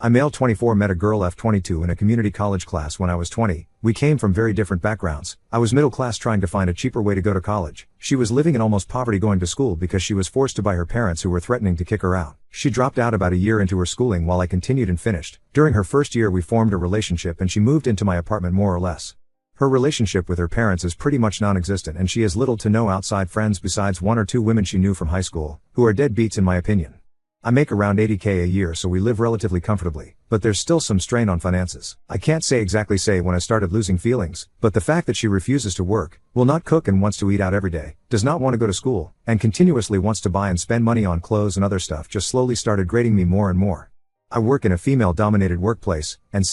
I male 24 met a girl F22 in a community college class when I was 20. We came from very different backgrounds. I was middle class trying to find a cheaper way to go to college. She was living in almost poverty going to school because she was forced to by her parents who were threatening to kick her out. She dropped out about a year into her schooling while I continued and finished. During her first year we formed a relationship and she moved into my apartment more or less. Her relationship with her parents is pretty much non-existent and she has little to no outside friends besides one or two women she knew from high school, who are deadbeats in my opinion. I make around $80K a year so we live relatively comfortably, but there's still some strain on finances. I can't exactly say when I started losing feelings, but the fact that she refuses to work, will not cook and wants to eat out every day, does not want to go to school, and continuously wants to buy and spend money on clothes and other stuff just slowly started grating me more and more. I work in a female-dominated workplace, and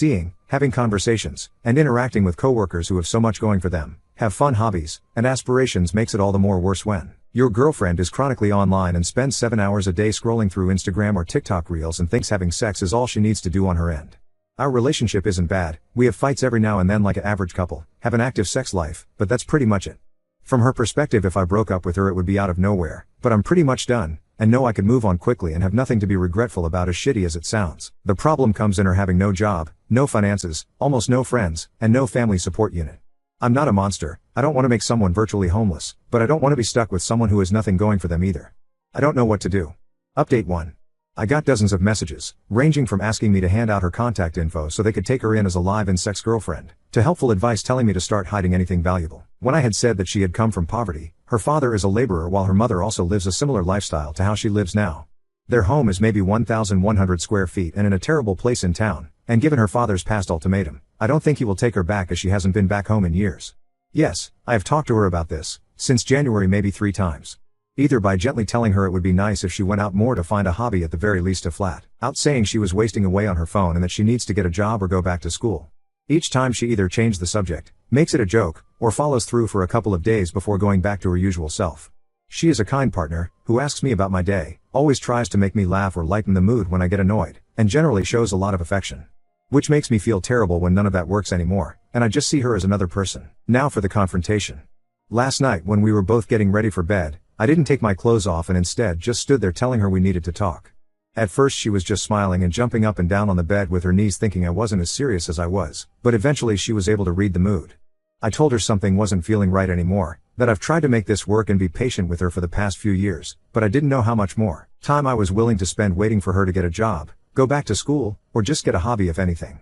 having conversations, and interacting with coworkers who have so much going for them, have fun hobbies, and aspirations makes it all the more worse when your girlfriend is chronically online and spends 7 hours a day scrolling through Instagram or TikTok reels and thinks having sex is all she needs to do on her end. Our relationship isn't bad, we have fights every now and then like an average couple, have an active sex life, but that's pretty much it. From her perspective if I broke up with her it would be out of nowhere, but I'm pretty much done, and know I could move on quickly and have nothing to be regretful about as shitty as it sounds. The problem comes in her having no job, no finances, almost no friends, and no family support unit. I'm not a monster, I don't want to make someone virtually homeless, but I don't want to be stuck with someone who has nothing going for them either. I don't know what to do. Update 1. I got dozens of messages, ranging from asking me to hand out her contact info so they could take her in as a live-in sex girlfriend, to helpful advice telling me to start hiding anything valuable. When I had said that she had come from poverty, her father is a laborer while her mother also lives a similar lifestyle to how she lives now. Their home is maybe 1,100 square feet and in a terrible place in town, and given her father's past ultimatum, I don't think he will take her back as she hasn't been back home in years. Yes, I have talked to her about this, since January maybe 3 times. Either by gently telling her it would be nice if she went out more to find a hobby at the very least a flat, out saying she was wasting away on her phone and that she needs to get a job or go back to school. Each time she either changed the subject, makes it a joke, or follows through for a couple of days before going back to her usual self. She is a kind partner, who asks me about my day, always tries to make me laugh or lighten the mood when I get annoyed, and generally shows a lot of affection. Which makes me feel terrible when none of that works anymore, and I just see her as another person. Now for the confrontation. Last night when we were both getting ready for bed, I didn't take my clothes off and instead just stood there telling her we needed to talk. At first she was just smiling and jumping up and down on the bed with her knees thinking I wasn't as serious as I was, but eventually she was able to read the mood. I told her something wasn't feeling right anymore, that I've tried to make this work and be patient with her for the past few years, but I didn't know how much more time I was willing to spend waiting for her to get a job, go back to school, or just get a hobby if anything.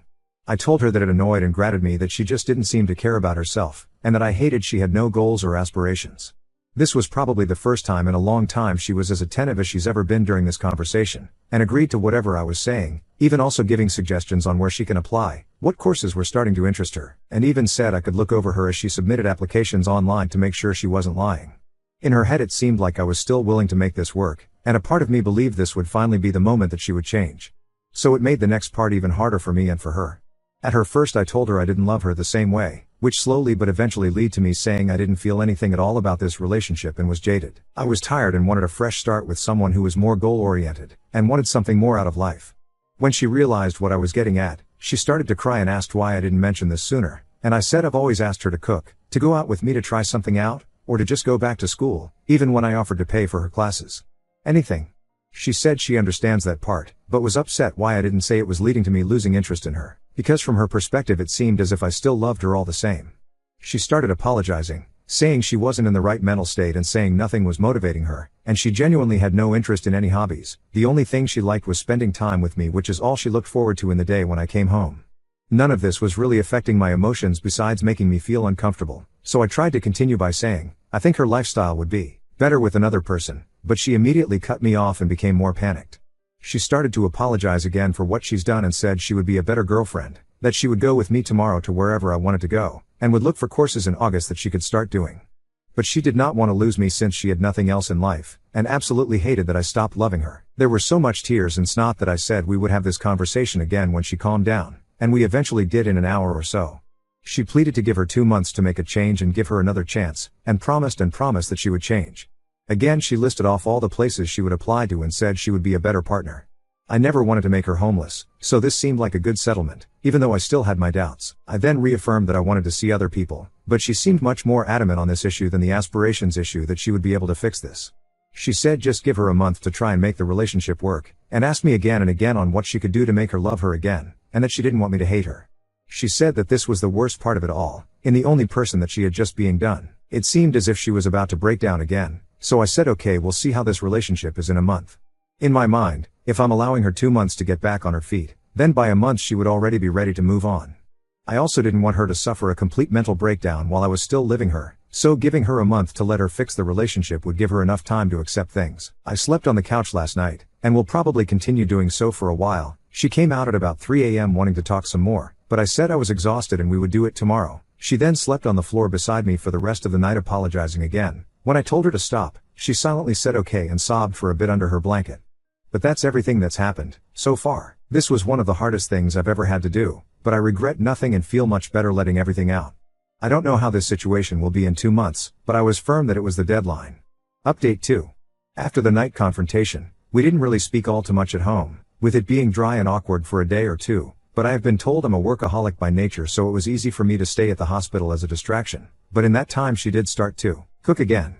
I told her that it annoyed and grated me that she just didn't seem to care about herself, and that I hated she had no goals or aspirations. This was probably the first time in a long time she was as attentive as she's ever been during this conversation, and agreed to whatever I was saying, even also giving suggestions on where she can apply, what courses were starting to interest her, and even said I could look over her as she submitted applications online to make sure she wasn't lying. In her head it seemed like I was still willing to make this work, and a part of me believed this would finally be the moment that she would change. So it made the next part even harder for me and for her. At her first I told her I didn't love her the same way, which slowly but eventually led to me saying I didn't feel anything at all about this relationship and was jaded. I was tired and wanted a fresh start with someone who was more goal-oriented, and wanted something more out of life. When she realized what I was getting at, she started to cry and asked why I didn't mention this sooner, and I said I've always asked her to cook, to go out with me to try something out, or to just go back to school, even when I offered to pay for her classes. Anything. She said she understands that part, but was upset why I didn't say it was leading to me losing interest in her, because from her perspective it seemed as if I still loved her all the same. She started apologizing, saying she wasn't in the right mental state and saying nothing was motivating her, and she genuinely had no interest in any hobbies. The only thing she liked was spending time with me, which is all she looked forward to in the day when I came home. None of this was really affecting my emotions besides making me feel uncomfortable, so I tried to continue by saying, I think her lifestyle would be better with another person, but she immediately cut me off and became more panicked. She started to apologize again for what she's done and said she would be a better girlfriend, that she would go with me tomorrow to wherever I wanted to go, and would look for courses in August that she could start doing. But she did not want to lose me since she had nothing else in life, and absolutely hated that I stopped loving her. There were so much tears and snot that I said we would have this conversation again when she calmed down, and we eventually did in an hour or so. She pleaded to give her 2 months to make a change and give her another chance, and promised that she would change. Again she listed off all the places she would apply to and said she would be a better partner. I never wanted to make her homeless, so this seemed like a good settlement, even though I still had my doubts. I then reaffirmed that I wanted to see other people, but she seemed much more adamant on this issue than the aspirations issue that she would be able to fix this. She said just give her a month to try and make the relationship work, and asked me again and again on what she could do to make her love her again, and that she didn't want me to hate her. She said that this was the worst part of it all, in the only person that she had just being done. It seemed as if she was about to break down again, so I said okay, we'll see how this relationship is in a month. In my mind, if I'm allowing her 2 months to get back on her feet, then by a month she would already be ready to move on. I also didn't want her to suffer a complete mental breakdown while I was still living her, so giving her a month to let her fix the relationship would give her enough time to accept things. I slept on the couch last night, and will probably continue doing so for a while. She came out at about 3 a.m. wanting to talk some more, but I said I was exhausted and we would do it tomorrow. She then slept on the floor beside me for the rest of the night, apologizing again. When I told her to stop, she silently said okay and sobbed for a bit under her blanket. But that's everything that's happened so far. This was one of the hardest things I've ever had to do, but I regret nothing and feel much better letting everything out. I don't know how this situation will be in 2 months, but I was firm that it was the deadline. Update 2. After the night confrontation, we didn't really speak all too much at home, with it being dry and awkward for a day or two, but I have been told I'm a workaholic by nature, so it was easy for me to stay at the hospital as a distraction. But in that time she did start to cook again.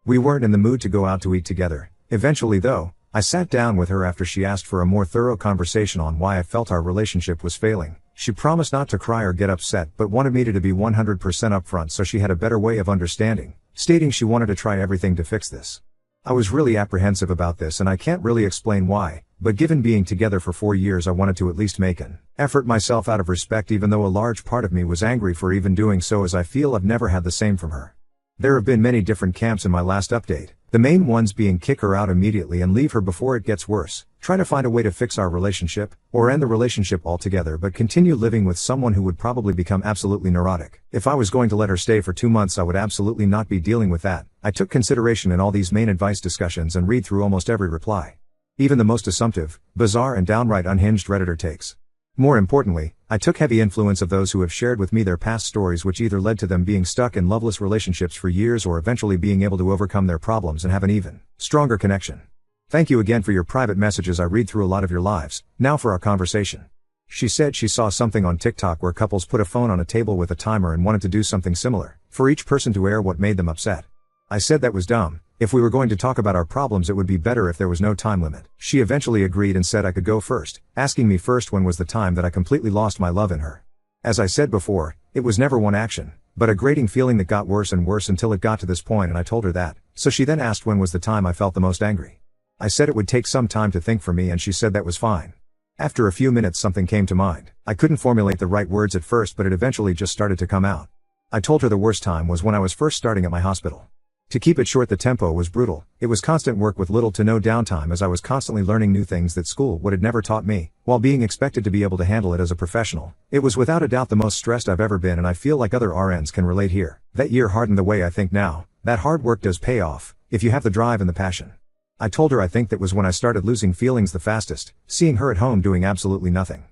We weren't in the mood to go out to eat together. Eventually though, I sat down with her after she asked for a more thorough conversation on why I felt our relationship was failing. She promised not to cry or get upset but wanted me to be 100% upfront so she had a better way of understanding, stating she wanted to try everything to fix this. I was really apprehensive about this and I can't really explain why, but given being together for 4 years I wanted to at least make an effort myself out of respect, even though a large part of me was angry for even doing so, as I feel I've never had the same from her. There have been many different camps in my last update, the main ones being kick her out immediately and leave her before it gets worse, try to find a way to fix our relationship, or end the relationship altogether but continue living with someone who would probably become absolutely neurotic. If I was going to let her stay for 2 months I would absolutely not be dealing with that. I took consideration in all these main advice discussions and read through almost every reply. Even the most assumptive, bizarre and downright unhinged Redditor takes. More importantly, I took heavy influence of those who have shared with me their past stories, which either led to them being stuck in loveless relationships for years or eventually being able to overcome their problems and have an even stronger connection. Thank you again for your private messages. I read through a lot of your lives. Now for our conversation. She said she saw something on TikTok where couples put a phone on a table with a timer and wanted to do something similar, for each person to air what made them upset. I said that was dumb. If we were going to talk about our problems it would be better if there was no time limit. She eventually agreed and said I could go first, asking me first when was the time that I completely lost my love in her. As I said before, it was never one action, but a grating feeling that got worse and worse until it got to this point, and I told her that. So she then asked when was the time I felt the most angry. I said it would take some time to think for me and she said that was fine. After a few minutes something came to mind. I couldn't formulate the right words at first but it eventually just started to come out. I told her the worst time was when I was first starting at my hospital. To keep it short, the tempo was brutal. It was constant work with little to no downtime as I was constantly learning new things that school would have never taught me, while being expected to be able to handle it as a professional. It was without a doubt the most stressed I've ever been and I feel like other RNs can relate here. That year hardened the way I think now. That hard work does pay off, if you have the drive and the passion. I told her I think that was when I started losing feelings the fastest, seeing her at home doing absolutely nothing.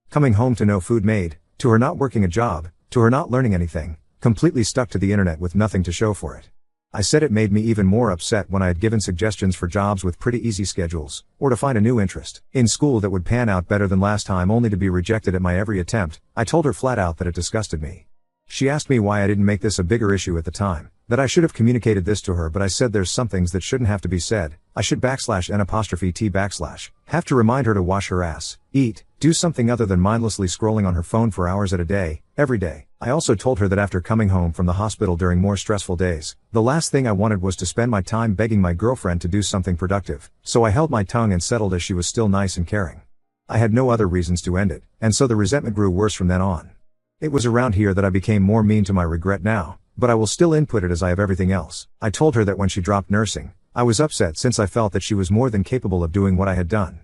Coming home to no food made, to her not working a job, to her not learning anything, completely stuck to the internet with nothing to show for it. I said it made me even more upset when I had given suggestions for jobs with pretty easy schedules, or to find a new interest in school that would pan out better than last time only to be rejected at my every attempt. I told her flat out that it disgusted me. She asked me why I didn't make this a bigger issue at the time, that I should have communicated this to her, but I said there's some things that shouldn't have to be said. I should /N''T/ have to remind her to wash her ass, eat, do something other than mindlessly scrolling on her phone for hours at a day, every day. I also told her that after coming home from the hospital during more stressful days, the last thing I wanted was to spend my time begging my girlfriend to do something productive, so I held my tongue and settled as she was still nice and caring. I had no other reasons to end it, and so the resentment grew worse from then on. It was around here that I became more mean to my regret now, but I will still input it as I have everything else. I told her that when she dropped nursing, I was upset since I felt that she was more than capable of doing what I had done.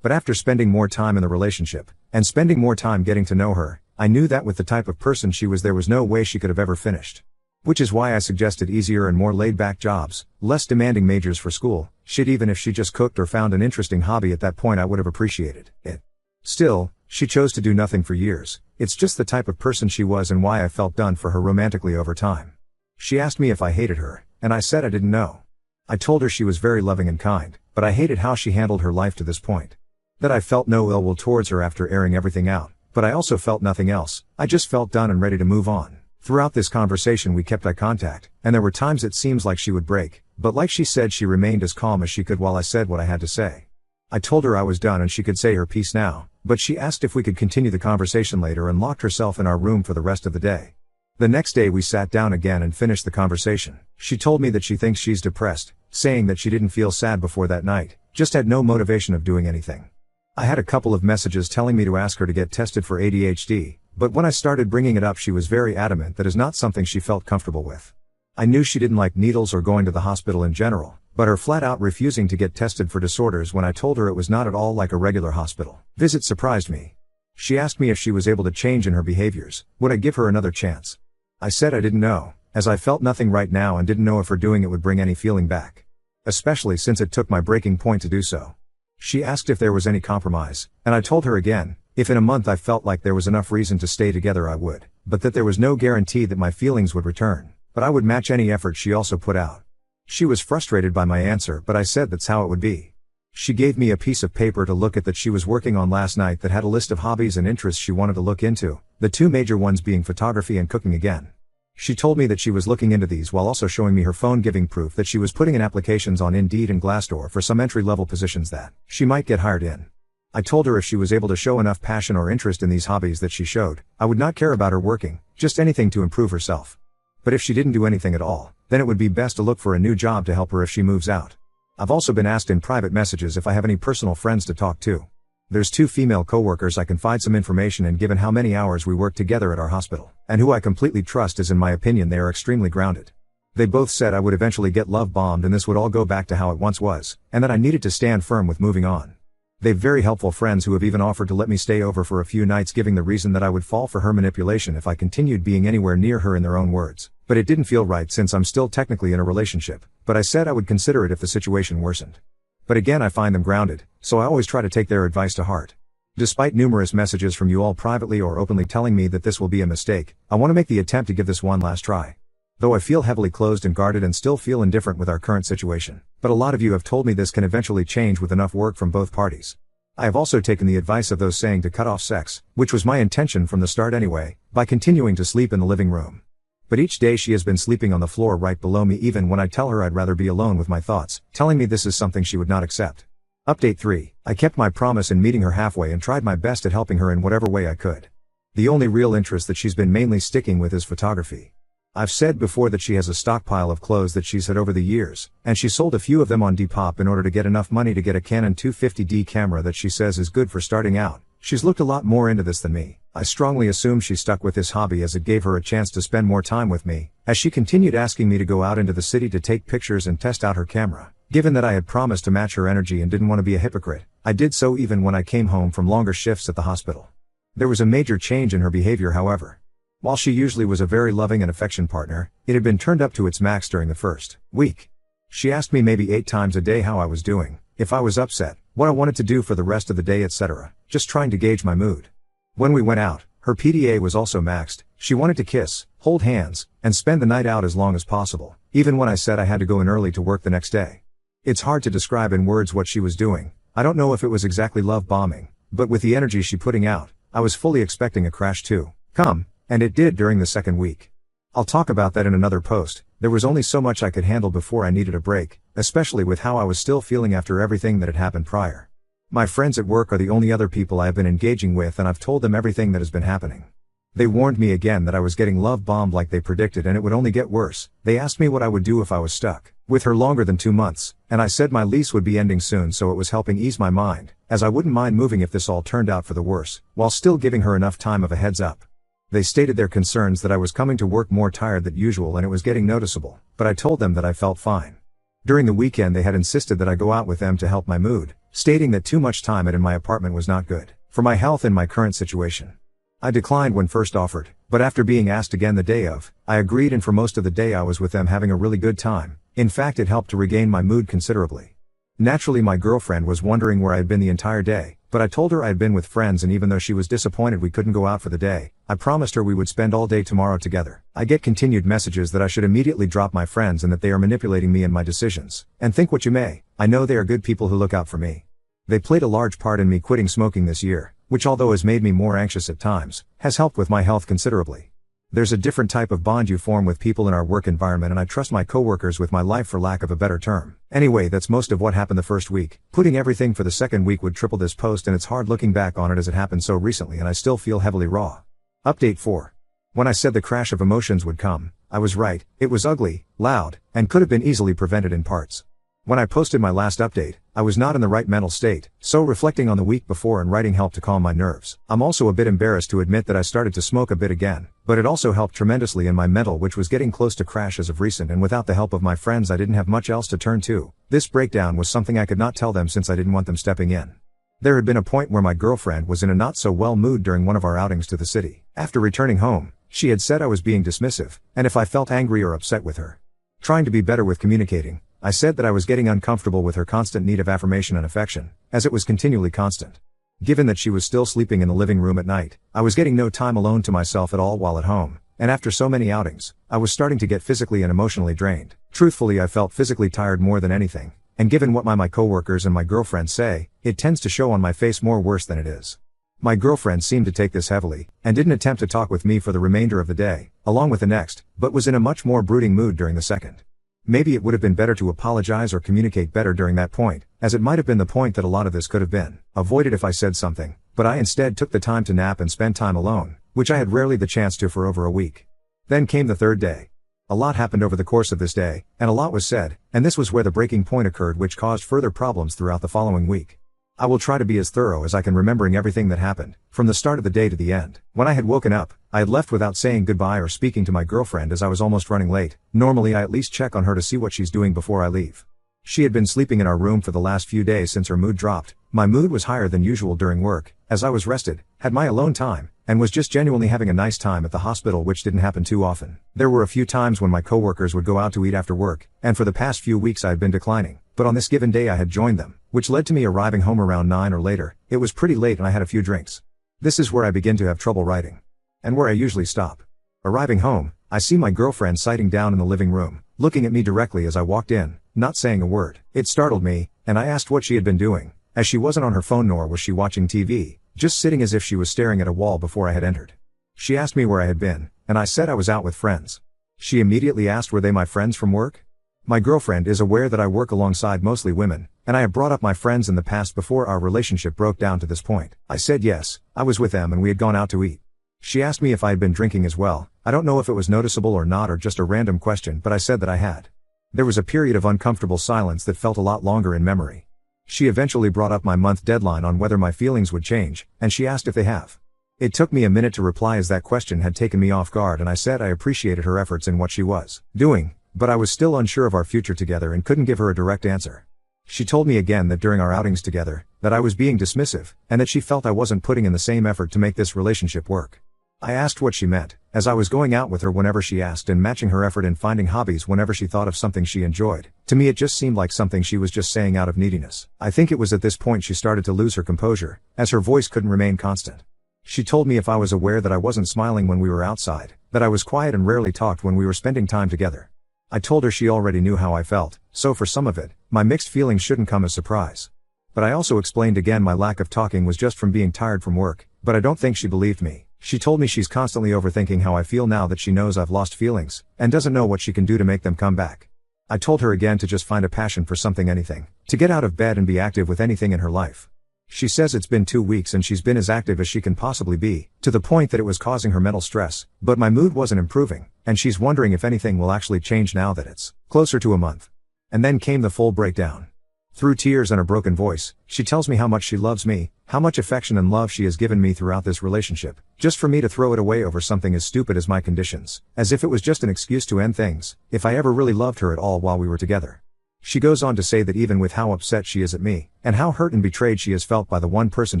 But after spending more time in the relationship, and spending more time getting to know her, I knew that with the type of person she was there was no way she could have ever finished. Which is why I suggested easier and more laid-back jobs, less demanding majors for school. Shit, even if she just cooked or found an interesting hobby at that point I would have appreciated it. Still, she chose to do nothing for years. It's just the type of person she was and why I felt done for her romantically over time. She asked me if I hated her, and I said I didn't know. I told her she was very loving and kind, but I hated how she handled her life to this point. That I felt no ill will towards her after airing everything out, but I also felt nothing else. I just felt done and ready to move on. Throughout this conversation we kept eye contact, and there were times it seems like she would break, But like she said, she remained as calm as she could while I said what I had to say. I told her I was done and she could say her piece now, but she asked if we could continue the conversation later and locked herself in our room for the rest of the day. The next day we sat down again and finished the conversation. She told me that she thinks she's depressed, saying that she didn't feel sad before that night, just had no motivation of doing anything. I had a couple of messages telling me to ask her to get tested for ADHD, but when I started bringing it up she was very adamant that is not something she felt comfortable with. I knew she didn't like needles or going to the hospital in general, but her flat out refusing to get tested for disorders when I told her it was not at all like a regular hospital visit surprised me. She asked me if she was able to change in her behaviors, would I give her another chance? I said I didn't know, as I felt nothing right now and didn't know if her doing it would bring any feeling back. Especially since it took my breaking point to do so. She asked if there was any compromise, and I told her again, if in a month I felt like there was enough reason to stay together I would, but that there was no guarantee that my feelings would return, but I would match any effort she also put out. She was frustrated by my answer, but I said that's how it would be. She gave me a piece of paper to look at that she was working on last night that had a list of hobbies and interests she wanted to look into, the two major ones being photography and cooking again. She told me that she was looking into these while also showing me her phone, giving proof that she was putting in applications on Indeed and Glassdoor for some entry-level positions that she might get hired in. I told her if she was able to show enough passion or interest in these hobbies that she showed, I would not care about her working, just anything to improve herself. But if she didn't do anything at all, then it would be best to look for a new job to help her if she moves out. I've also been asked in private messages if I have any personal friends to talk to. There's two female coworkers I confide some information in given how many hours we work together at our hospital, and who I completely trust as in my opinion they are extremely grounded. They both said I would eventually get love bombed and this would all go back to how it once was, and that I needed to stand firm with moving on. They've very helpful friends who have even offered to let me stay over for a few nights, giving the reason that I would fall for her manipulation if I continued being anywhere near her in their own words. But it didn't feel right since I'm still technically in a relationship, but I said I would consider it if the situation worsened. But again I find them grounded, so I always try to take their advice to heart. Despite numerous messages from you all privately or openly telling me that this will be a mistake, I want to make the attempt to give this one last try. Though I feel heavily closed and guarded and still feel indifferent with our current situation, but a lot of you have told me this can eventually change with enough work from both parties. I have also taken the advice of those saying to cut off sex, which was my intention from the start anyway, by continuing to sleep in the living room. But each day she has been sleeping on the floor right below me even when I tell her I'd rather be alone with my thoughts, telling me this is something she would not accept. Update 3. I kept my promise in meeting her halfway and tried my best at helping her in whatever way I could. The only real interest that she's been mainly sticking with is photography. I've said before that she has a stockpile of clothes that she's had over the years, and she sold a few of them on Depop in order to get enough money to get a Canon 250D camera that she says is good for starting out. She's looked a lot more into this than me. I strongly assume she stuck with this hobby as it gave her a chance to spend more time with me, as she continued asking me to go out into the city to take pictures and test out her camera. Given that I had promised to match her energy and didn't want to be a hypocrite, I did so even when I came home from longer shifts at the hospital. There was a major change in her behavior however. While she usually was a very loving and affectionate partner, it had been turned up to its max during the first week. She asked me maybe 8 times a day how I was doing, if I was upset, what I wanted to do for the rest of the day, etc., just trying to gauge my mood. When we went out, her PDA was also maxed. She wanted to kiss, hold hands, and spend the night out as long as possible, even when I said I had to go in early to work the next day. It's hard to describe in words what she was doing. I don't know if it was exactly love bombing, but with the energy she putting out, I was fully expecting a crash to come. And it did during the second week. I'll talk about that in another post. There was only so much I could handle before I needed a break, especially with how I was still feeling after everything that had happened prior. My friends at work are the only other people I have been engaging with and I've told them everything that has been happening. They warned me again that I was getting love bombed like they predicted and it would only get worse. They asked me what I would do if I was stuck with her longer than 2 months, and I said my lease would be ending soon, so it was helping ease my mind, as I wouldn't mind moving if this all turned out for the worse, while still giving her enough time of a heads up. They stated their concerns that I was coming to work more tired than usual and it was getting noticeable, but I told them that I felt fine. During the weekend they had insisted that I go out with them to help my mood, stating that too much time in my apartment was not good for my health in my current situation. I declined when first offered, but after being asked again the day of, I agreed, and for most of the day I was with them having a really good time. In fact, it helped to regain my mood considerably. Naturally my girlfriend was wondering where I had been the entire day, but I told her I had been with friends, and even though she was disappointed we couldn't go out for the day, I promised her we would spend all day tomorrow together. I get continued messages that I should immediately drop my friends and that they are manipulating me and my decisions. And think what you may, I know they are good people who look out for me. They played a large part in me quitting smoking this year, which although has made me more anxious at times, has helped with my health considerably. There's a different type of bond you form with people in our work environment, and I trust my coworkers with my life, for lack of a better term. Anyway, that's most of what happened the first week. Putting everything for the second week would triple this post, and it's hard looking back on it as it happened so recently and I still feel heavily raw. Update 4. When I said the crash of emotions would come, I was right. It was ugly, loud, and could have been easily prevented in parts. When I posted my last update, I was not in the right mental state, so reflecting on the week before and writing helped to calm my nerves. I'm also a bit embarrassed to admit that I started to smoke a bit again, but it also helped tremendously in my mental, which was getting close to crash as of recent, and without the help of my friends I didn't have much else to turn to. This breakdown was something I could not tell them since I didn't want them stepping in. There had been a point where my girlfriend was in a not so well mood during one of our outings to the city. After returning home, she had said I was being dismissive, and if I felt angry or upset with her. Trying to be better with communicating, I said that I was getting uncomfortable with her constant need of affirmation and affection, as it was continually constant. Given that she was still sleeping in the living room at night, I was getting no time alone to myself at all while at home, and after so many outings, I was starting to get physically and emotionally drained. Truthfully, I felt physically tired more than anything, and given what my coworkers and my girlfriend say, it tends to show on my face more worse than it is. My girlfriend seemed to take this heavily, and didn't attempt to talk with me for the remainder of the day, along with the next, but was in a much more brooding mood during the second. Maybe it would have been better to apologize or communicate better during that point, as it might have been the point that a lot of this could have been avoided if I said something, but I instead took the time to nap and spend time alone, which I had rarely the chance to for over a week. Then came the third day. A lot happened over the course of this day, and a lot was said, and this was where the breaking point occurred, which caused further problems throughout the following week. I will try to be as thorough as I can, remembering everything that happened, from the start of the day to the end. When I had woken up, I had left without saying goodbye or speaking to my girlfriend as I was almost running late. Normally I at least check on her to see what she's doing before I leave. She had been sleeping in our room for the last few days since her mood dropped. My mood was higher than usual during work, as I was rested, had my alone time, and was just genuinely having a nice time at the hospital, which didn't happen too often. There were a few times when my coworkers would go out to eat after work, and for the past few weeks I had been declining, but on this given day I had joined them, which led to me arriving home around 9 or later. It was pretty late and I had a few drinks. This is where I begin to have trouble writing. And where I usually stop. Arriving home, I see my girlfriend sitting down in the living room, looking at me directly as I walked in, not saying a word. It startled me, and I asked what she had been doing, as she wasn't on her phone nor was she watching TV, just sitting as if she was staring at a wall before I had entered. She asked me where I had been, and I said I was out with friends. She immediately asked were they my friends from work? My girlfriend is aware that I work alongside mostly women, and I have brought up my friends in the past before our relationship broke down to this point. I said yes, I was with them and we had gone out to eat. She asked me if I had been drinking as well. I don't know if it was noticeable or not or just a random question, but I said that I had. There was a period of uncomfortable silence that felt a lot longer in memory. She eventually brought up my month deadline on whether my feelings would change, and she asked if they have. It took me a minute to reply as that question had taken me off guard, and I said I appreciated her efforts in what she was doing, but I was still unsure of our future together and couldn't give her a direct answer. She told me again that during our outings together, that I was being dismissive, and that she felt I wasn't putting in the same effort to make this relationship work. I asked what she meant, as I was going out with her whenever she asked and matching her effort in finding hobbies whenever she thought of something she enjoyed. To me it just seemed like something she was just saying out of neediness. I think it was at this point she started to lose her composure, as her voice couldn't remain constant. She told me if I was aware that I wasn't smiling when we were outside, that I was quiet and rarely talked when we were spending time together. I told her she already knew how I felt, so for some of it, my mixed feelings shouldn't come as surprise. But I also explained again my lack of talking was just from being tired from work, but I don't think she believed me. She told me she's constantly overthinking how I feel now that she knows I've lost feelings, and doesn't know what she can do to make them come back. I told her again to just find a passion for something, anything, to get out of bed and be active with anything in her life. She says it's been 2 weeks and she's been as active as she can possibly be, to the point that it was causing her mental stress, but my mood wasn't improving, and she's wondering if anything will actually change now that it's closer to a month. And then came the full breakdown. Through tears and a broken voice, she tells me how much she loves me, how much affection and love she has given me throughout this relationship, just for me to throw it away over something as stupid as my conditions, as if it was just an excuse to end things, if I ever really loved her at all while we were together. She goes on to say that even with how upset she is at me, and how hurt and betrayed she has felt by the one person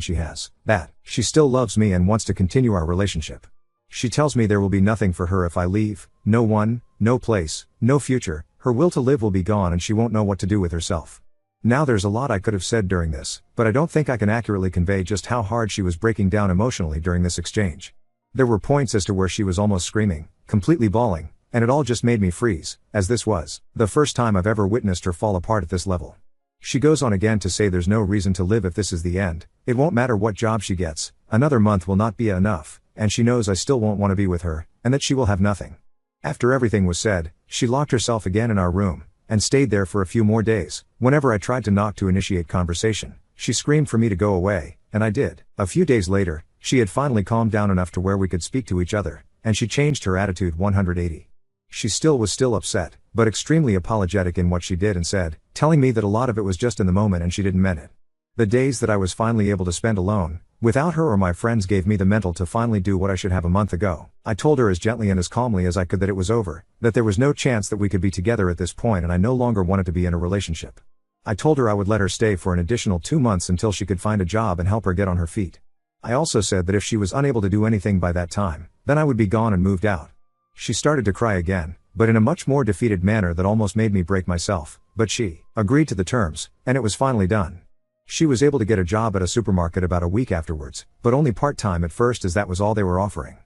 she has, that she still loves me and wants to continue our relationship. She tells me there will be nothing for her if I leave, no one, no place, no future, her will to live will be gone and she won't know what to do with herself. Now there's a lot I could have said during this, but I don't think I can accurately convey just how hard she was breaking down emotionally during this exchange. There were points as to where she was almost screaming, completely bawling, and it all just made me freeze, as this was the first time I've ever witnessed her fall apart at this level. She goes on again to say there's no reason to live if this is the end, it won't matter what job she gets, another month will not be enough, and she knows I still won't want to be with her, and that she will have nothing. After everything was said, she locked herself again in our room, and stayed there for a few more days. Whenever I tried to knock to initiate conversation, she screamed for me to go away, and I did. A few days later, she had finally calmed down enough to where we could speak to each other, and she changed her attitude 180. She was still upset, but extremely apologetic in what she did and said, telling me that a lot of it was just in the moment and she didn't mean it. The days that I was finally able to spend alone, without her or my friends, gave me the mental to finally do what I should have a month ago. I told her as gently and as calmly as I could that it was over, that there was no chance that we could be together at this point and I no longer wanted to be in a relationship. I told her I would let her stay for an additional 2 months until she could find a job and help her get on her feet. I also said that if she was unable to do anything by that time, then I would be gone and moved out. She started to cry again, but in a much more defeated manner that almost made me break myself, but she agreed to the terms, and it was finally done. She was able to get a job at a supermarket about a week afterwards, but only part-time at first as that was all they were offering.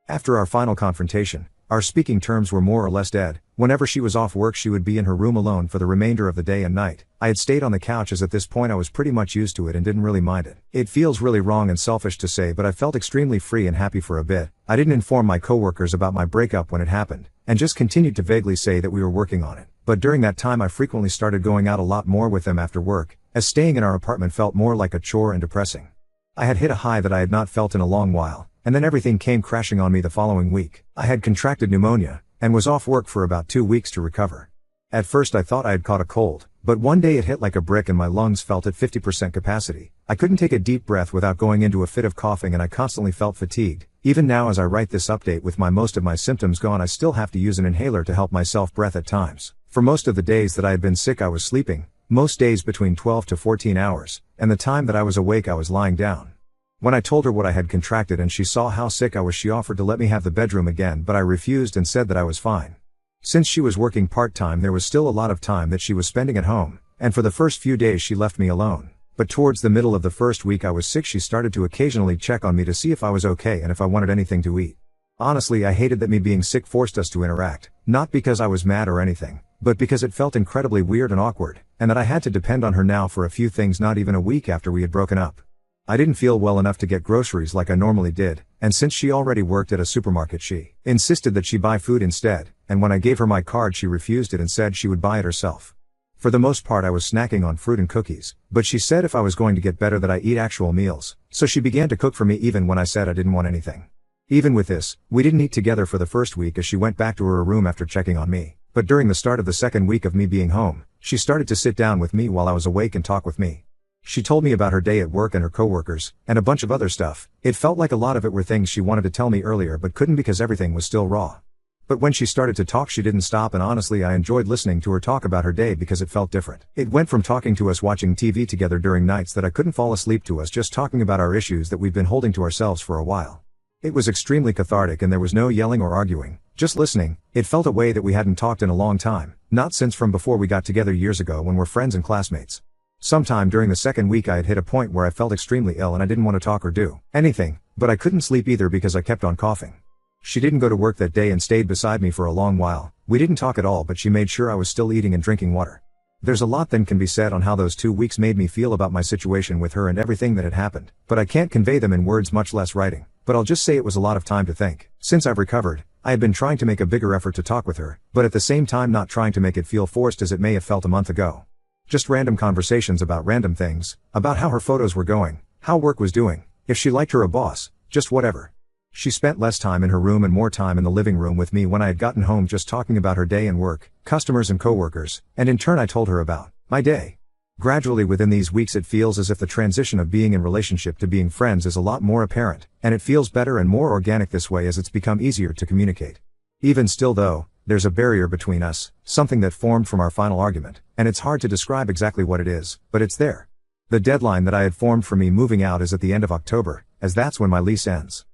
After our final confrontation, our speaking terms were more or less dead. Whenever she was off work she would be in her room alone for the remainder of the day and night. I had stayed on the couch as at this point I was pretty much used to it and didn't really mind it. It feels really wrong and selfish to say, but I felt extremely free and happy for a bit. I didn't inform my coworkers about my breakup when it happened, and just continued to vaguely say that we were working on it. But during that time I frequently started going out a lot more with them after work, as staying in our apartment felt more like a chore and depressing. I had hit a high that I had not felt in a long while, and then everything came crashing on me the following week. I had contracted pneumonia, and was off work for about 2 weeks to recover. At first I thought I had caught a cold, but one day it hit like a brick and my lungs felt at 50% capacity. I couldn't take a deep breath without going into a fit of coughing and I constantly felt fatigued. Even now as I write this update with most of my symptoms gone, I still have to use an inhaler to help myself breathe at times. For most of the days that I had been sick I was sleeping, most days between 12 to 14 hours, and the time that I was awake I was lying down. When I told her what I had contracted and she saw how sick I was, she offered to let me have the bedroom again, but I refused and said that I was fine. Since she was working part-time there was still a lot of time that she was spending at home, and for the first few days she left me alone. But towards the middle of the first week I was sick she started to occasionally check on me to see if I was okay and if I wanted anything to eat. Honestly, I hated that me being sick forced us to interact, not because I was mad or anything, but because it felt incredibly weird and awkward, and that I had to depend on her now for a few things not even a week after we had broken up. I didn't feel well enough to get groceries like I normally did, and since she already worked at a supermarket she insisted that she buy food instead, and when I gave her my card she refused it and said she would buy it herself. For the most part I was snacking on fruit and cookies, but she said if I was going to get better that I eat actual meals, so she began to cook for me even when I said I didn't want anything. Even with this, we didn't eat together for the first week as she went back to her room after checking on me, but during the start of the second week of me being home, she started to sit down with me while I was awake and talk with me. She told me about her day at work and her coworkers, and a bunch of other stuff. It felt like a lot of it were things she wanted to tell me earlier but couldn't because everything was still raw. But when she started to talk she didn't stop, and honestly I enjoyed listening to her talk about her day because it felt different. It went from talking to us watching TV together during nights that I couldn't fall asleep to us just talking about our issues that we've been holding to ourselves for a while. It was extremely cathartic and there was no yelling or arguing, just listening. It felt a way that we hadn't talked in a long time, not since from before we got together years ago when we're friends and classmates. Sometime during the second week I had hit a point where I felt extremely ill and I didn't want to talk or do anything, but I couldn't sleep either because I kept on coughing. She didn't go to work that day and stayed beside me for a long while. We didn't talk at all, but she made sure I was still eating and drinking water. There's a lot that can be said on how those 2 weeks made me feel about my situation with her and everything that had happened, but I can't convey them in words, much less writing. But I'll just say it was a lot of time to think. Since I've recovered, I had been trying to make a bigger effort to talk with her, but at the same time not trying to make it feel forced as it may have felt a month ago. Just random conversations about random things, about how her photos were going, how work was doing, if she liked her boss, just whatever. She spent less time in her room and more time in the living room with me when I had gotten home, just talking about her day and work, customers and coworkers, and in turn I told her about my day. Gradually within these weeks it feels as if the transition of being in relationship to being friends is a lot more apparent, and it feels better and more organic this way as it's become easier to communicate. Even still though, there's a barrier between us, something that formed from our final argument, and it's hard to describe exactly what it is, but it's there. The deadline that I had formed for me moving out is at the end of October, as that's when my lease ends.